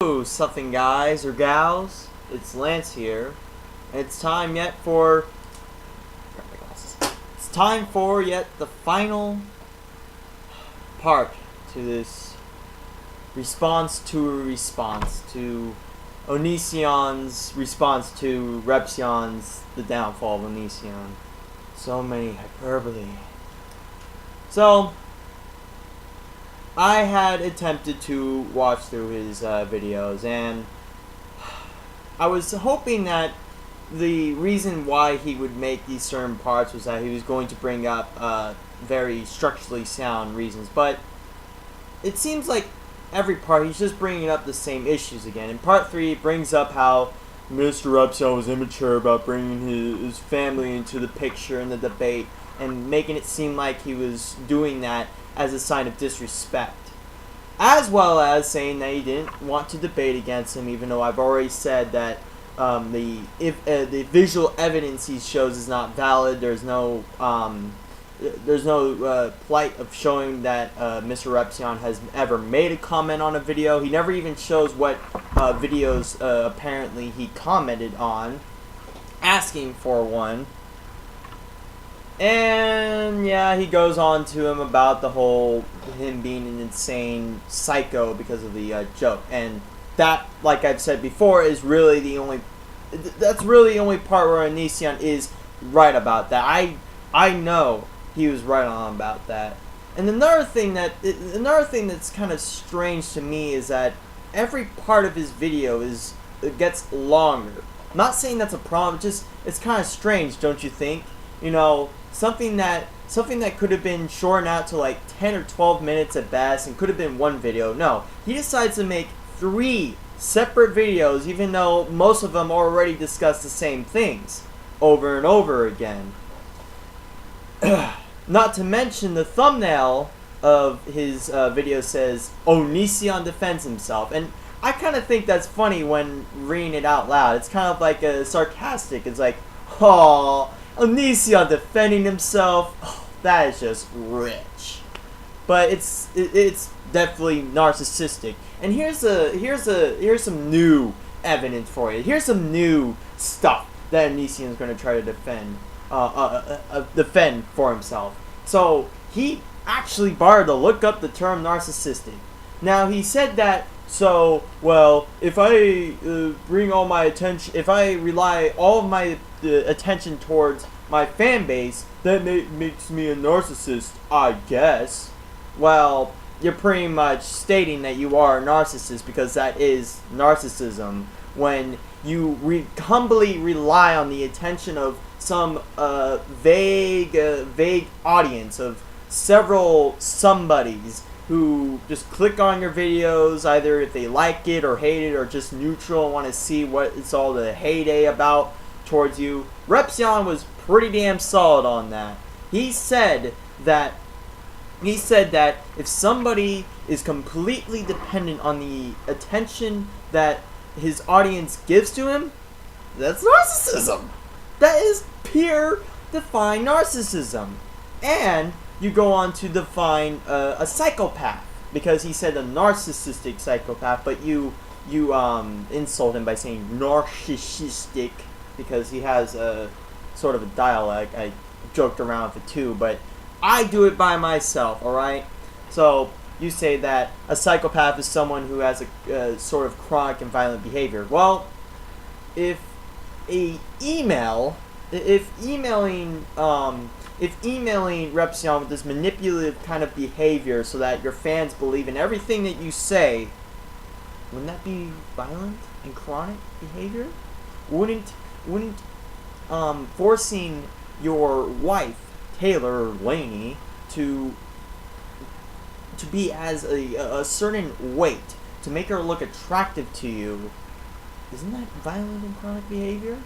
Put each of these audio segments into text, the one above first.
Hello, something guys or gals. It's Lance here. And it's time yet for the final part to this response to Onision's response to Repsion's the downfall of Onision. So many hyperbole. So I had attempted to watch through his videos, and I was hoping that the reason why he would make these certain parts was that he was going to bring up very structurally sound reasons, but it seems like every part he's just bringing up the same issues again. In part 3, it brings up how Mr. Repsion was immature about bringing his family into the picture in the debate and making it seem like he was doing that as a sign of disrespect, as well as saying that he didn't want to debate against him, even though I've already said that the visual evidence he shows is not valid. There's no plight of showing that Mr. Repsion has ever made a comment on a video. He never even shows what videos apparently he commented on, asking for one. And yeah, he goes on to him about the whole him being an insane psycho because of the joke, and that, like I've said before, is really the only part where Onision is right about that. I know he was right on about that. And another thing that's kind of strange to me is that every part of his video gets longer. I'm not saying that's a problem, it's kind of strange, don't you think? You know, something that could have been shortened out to like 10 or 12 minutes at best and could have been one video. No, he decides to make 3 separate videos, even though most of them already discuss the same things over and over again. Not to mention the thumbnail of his video says Onision defends himself, and I kind of think that's funny when reading it out loud. It's kind of like a sarcastic. It's like, oh, Onision defending himself. Oh, that is just rich. But it's definitely narcissistic. And here's some new evidence for you. Here's some new stuff that Onision is going to try to defend for himself. So he actually borrowed to look up the term narcissistic. Now he said that, so, well, if I bring all my attention, if I rely all of my attention towards my fan base, that makes me a narcissist, I guess. Well, you're pretty much stating that you are a narcissist, because that is narcissism, when you humbly rely on the attention of some vague audience of several somebodies who just click on your videos, either if they like it or hate it or just neutral and want to see what it's all the heyday about towards you. Repsion was pretty damn solid on that. He said that if somebody is completely dependent on the attention that his audience gives to him, that's narcissism. That is pure defined narcissism. And you go on to define a psychopath, because he said a narcissistic psychopath, but you insult him by saying narcissistic, because he has a sort of a dialect. I joked around with it too, but I do it by myself, alright? So you say that a psychopath is someone who has a sort of chronic and violent behavior. Well, if emailing Repsion with this manipulative kind of behavior so that your fans believe in everything that you say, wouldn't that be violent and chronic behavior? Wouldn't forcing your wife, Taylor or Lainey, to be as a certain weight, to make her look attractive to you, isn't that violent and chronic behavior?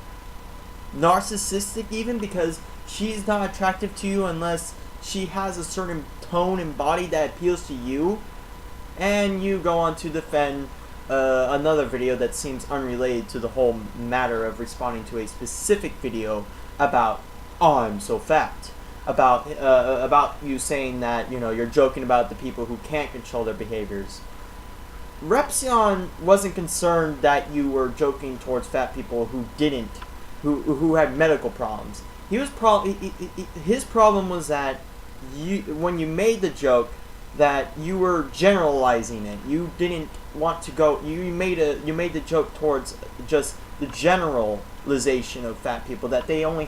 Narcissistic even, because she's not attractive to you unless she has a certain tone and body that appeals to you. And you go on to defend another video that seems unrelated to the whole matter of responding to a specific video about I'm so fat, about you saying that, you know, you're joking about the people who can't control their behaviors. Repsion wasn't concerned that you were joking towards fat people who had medical problems. His problem was that when you made the joke, that you were generalizing it. You didn't want to go. You made the joke towards just the generalization of fat people, that they only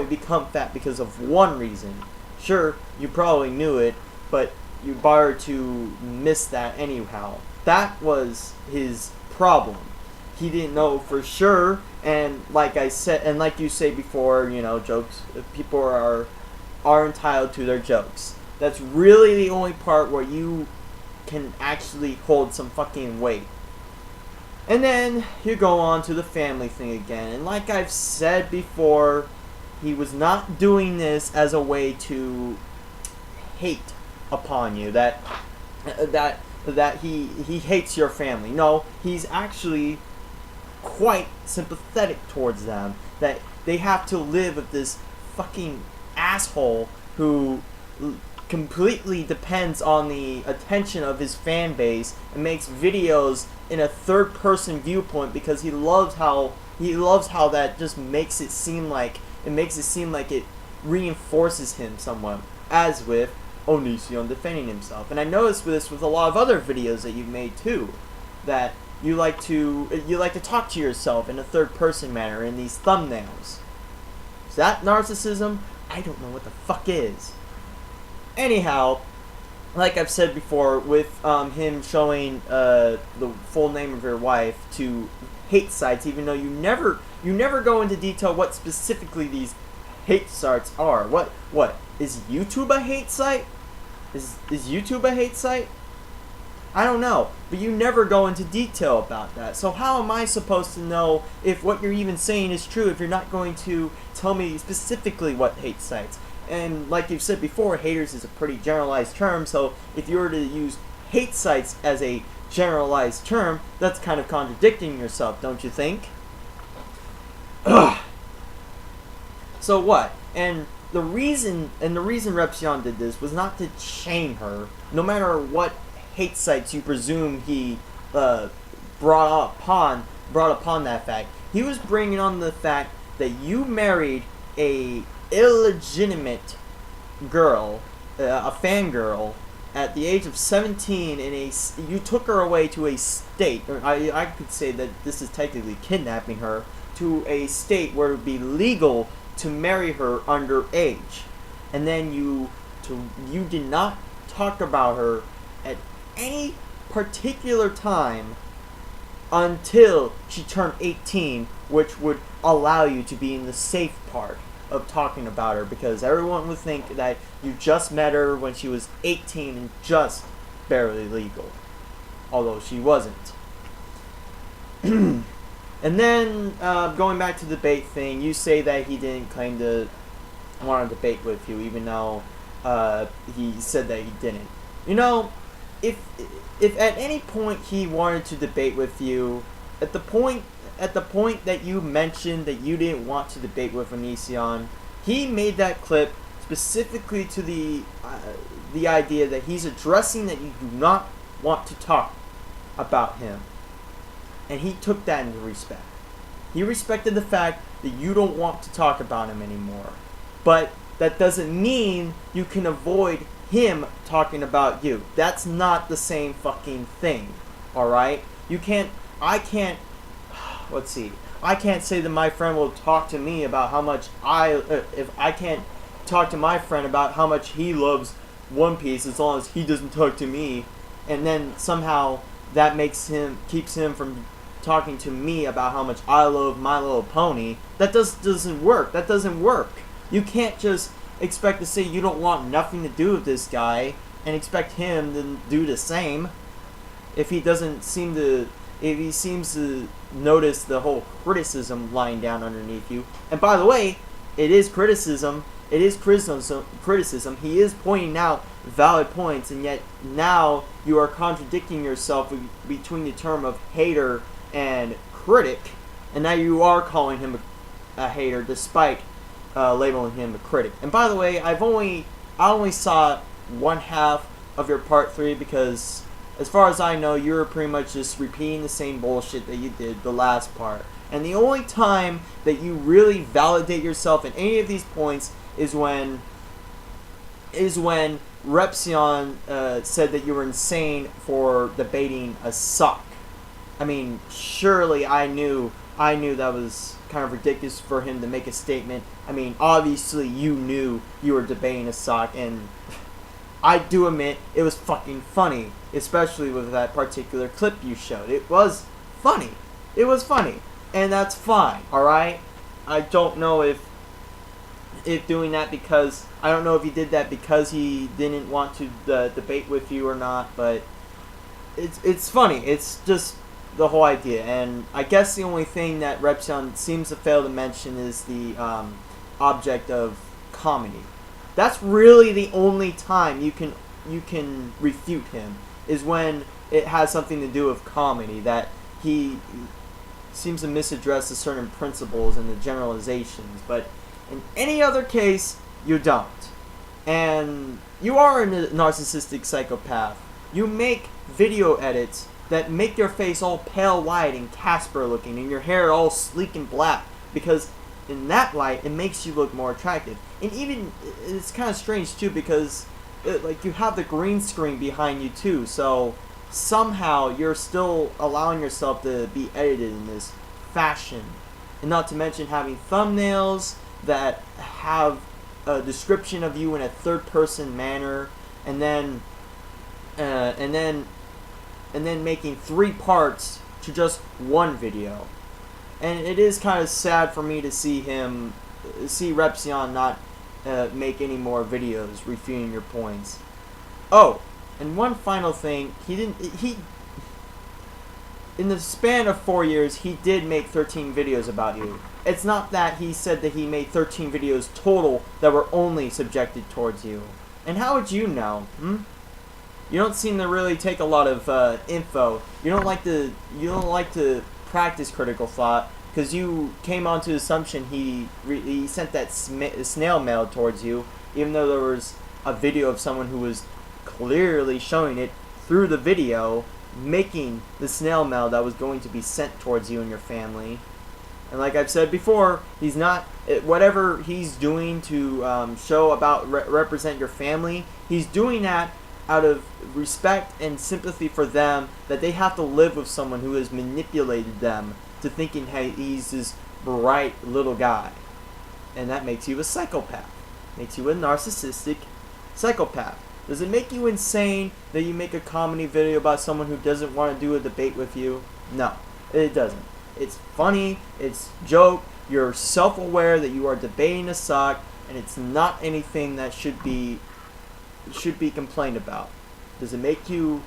become fat because of one reason. Sure, you probably knew it, but you bothered to miss that anyhow. That was his problem. He didn't know for sure, and like I said, and like you say before, jokes. People are entitled to their jokes. That's really the only part where you can actually hold some fucking weight. And then you go on to the family thing again. And like I've said before, he was not doing this as a way to hate upon you. That he hates your family. No, he's actually quite sympathetic towards them. That they have to live with this fucking asshole who completely depends on the attention of his fan base and makes videos in a third person viewpoint because he loves how that just makes it seem like it reinforces him somewhat, as with Onisi defending himself. And I noticed this with a lot of other videos that you've made too, that you like to talk to yourself in a third person manner in these thumbnails. Is that narcissism? I don't know what the fuck is. Anyhow, like I've said before, with him showing the full name of your wife to hate sites, even though you never go into detail what specifically these hate sites are. What is YouTube a hate site? Is YouTube a hate site? I don't know, but you never go into detail about that. So how am I supposed to know if what you're even saying is true if you're not going to tell me specifically what hate sites? And like you've said before, haters is a pretty generalized term, so if you were to use hate sites as a generalized term, that's kind of contradicting yourself, don't you think? Ugh. So what? And the reason Repsion did this was not to shame her, no matter what hate sites you presume he brought upon that fact. He was bringing on the fact that you married a illegitimate girl, a fangirl, at the age of 17 you took her away to a state, or I could say that this is technically kidnapping her, to a state where it would be legal to marry her underage. And then you did not talk about her at any particular time until she turned 18, which would allow you to be in the safe part of talking about her, because everyone would think that you just met her when she was 18 and just barely legal, although she wasn't. And then going back to the debate thing, you say that he didn't claim to want to debate with you, even though he said that he didn't. If at any point he wanted to debate with you, at the point that you mentioned that you didn't want to debate with Onisi, he made that clip specifically to the idea that he's addressing that you do not want to talk about him. And he took that into respect. He respected the fact that you don't want to talk about him anymore. But that doesn't mean you can avoid him talking about you. That's not the same fucking thing. Alright? I can't say that my friend will talk to me about how much if I can't talk to my friend about how much he loves One Piece as long as he doesn't talk to me, and then somehow that keeps him from talking to me about how much I love My Little Pony. That doesn't work. That doesn't work. You can't just expect to say you don't want nothing to do with this guy and expect him to do the same if he seems to notice the whole criticism lying down underneath you. And by the way, it is criticism. He is pointing out valid points, and yet now you are contradicting yourself between the term of hater and critic, and now you are calling him a hater despite labeling him a critic. And by the way, I only saw one half of your part 3 because as far as I know, you were pretty much just repeating the same bullshit that you did the last part. And the only time that you really validate yourself in any of these points is when Repsion said that you were insane for debating a sock. I mean, surely I knew that was kind of ridiculous for him to make a statement. I mean, obviously you knew you were debating a sock, and I do admit it was fucking funny, especially with that particular clip you showed. It was funny. It was funny, and that's fine, alright? I don't know if doing that because, I don't know if he did that because he didn't want to debate with you or not, but it's funny. It's just the whole idea, and I guess the only thing that Repsion seems to fail to mention is the object of comedy. That's really the only time you can refute him, is when it has something to do with comedy, that he seems to misaddress the certain principles and the generalizations, but in any other case, you don't. And you are a narcissistic psychopath. You make video edits that make your face all pale white and Casper looking, and your hair all sleek and black, because in that light, it makes you look more attractive. And even, it's kind of strange too, because like, you have the green screen behind you too, so somehow you're still allowing yourself to be edited in this fashion. And not to mention having thumbnails that have a description of you in a third-person manner, and then making 3 parts to just one video. And it is kind of sad for me to see Repsion not make any more videos refuting your points. Oh, and one final thing, in the span of 4 years, he did make 13 videos about you. It's not that he said that he made 13 videos total that were only subjected towards you. And how would you know? You don't seem to really take a lot of info. You don't like to practice critical thought, because you came onto the assumption he sent that snail mail towards you, even though there was a video of someone who was clearly showing it through the video, making the snail mail that was going to be sent towards you and your family. And like I've said before, he's not, whatever he's doing to show about, represent your family, he's doing that out of respect and sympathy for them, that they have to live with someone who has manipulated them to thinking, hey, he's this bright little guy. And that makes you a psychopath. Makes you a narcissistic psychopath. Does it make you insane that you make a comedy video about someone who doesn't want to do a debate with you? No, it doesn't. It's funny, it's joke, you're self-aware that you are debating a sock, and it's not anything that should be complained about. Does it make you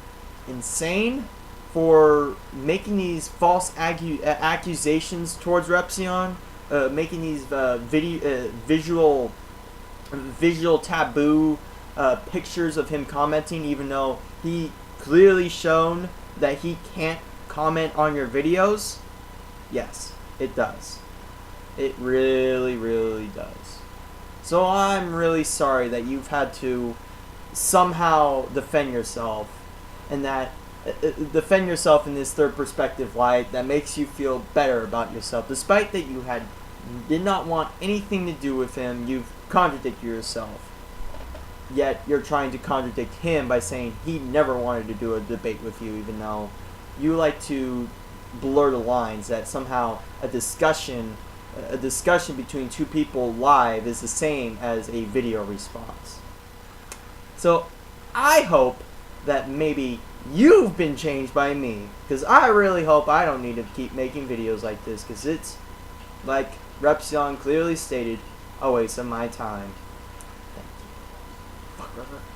insane for making these false accusations towards Repsion, making these visual taboo pictures of him commenting, even though he clearly shown that he can't comment on your videos? Yes, it does. It really, really does. So I'm really sorry that you've had to somehow defend yourself, and that defend yourself in this third perspective light that makes you feel better about yourself, despite that you did not want anything to do with him. You've contradicted yourself, yet you're trying to contradict him by saying he never wanted to do a debate with you, even though you like to blur the lines, that somehow a discussion between two people live is the same as a video response. So I hope that maybe you've been changed by me, because I really hope I don't need to keep making videos like this, because it's, like Repsion clearly stated, a waste of my time. Thank you. Fuck,